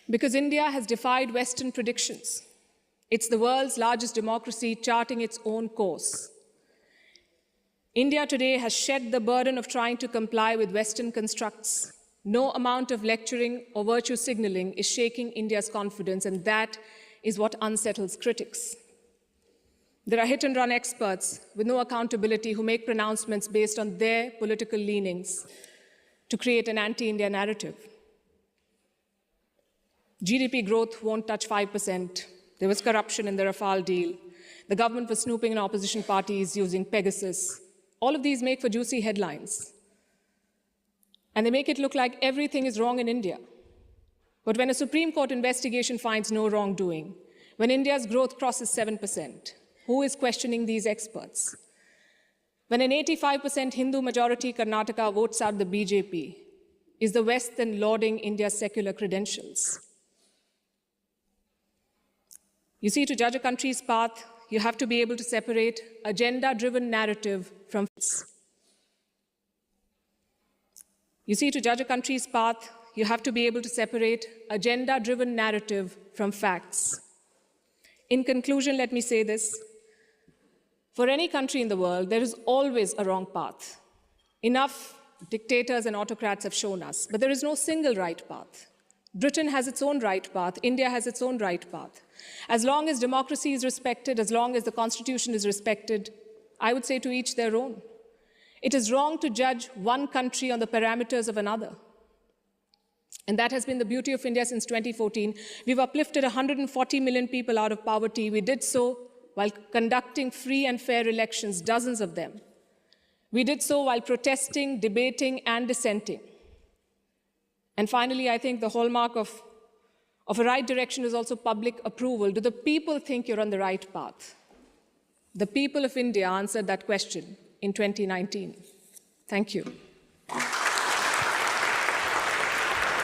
Because India has defied Western predictions. It's the world's largest democracy charting its own course. India today has shed the burden of trying to comply with Western constructs. No amount of lecturing or virtue signaling is shaking India's confidence, and that is what unsettles critics. There are hit-and-run experts with no accountability who make pronouncements based on their political leanings to create an anti-India narrative. GDP growth won't touch 5%. There was corruption in the Rafale deal. The government was snooping in opposition parties using Pegasus. All of these make for juicy headlines. And they make it look like everything is wrong in India. But when a Supreme Court investigation finds no wrongdoing, when India's growth crosses 7%, who is questioning these experts? When an 85% Hindu-majority Karnataka votes out the BJP, is the West then lauding India's secular credentials? You see, to judge a country's path, you have to be able to separate agenda-driven narrative from facts. You see, to judge a country's path, you have to be able to separate agenda-driven narrative from facts. In conclusion, let me say this. For any country in the world, there is always a wrong path. Enough dictators and autocrats have shown us, but there is no single right path. Britain has its own right path. India has its own right path. As long as democracy is respected, as long as the Constitution is respected, I would say to each their own. It is wrong to judge one country on the parameters of another. And that has been the beauty of India since 2014. We've uplifted 140 million people out of poverty. We did so while conducting free and fair elections, dozens of them. We did so while protesting, debating, and dissenting. And finally, I think the hallmark of a right direction is also public approval. Do the people think you're on the right path? The people of India answered that question in 2019. Thank you.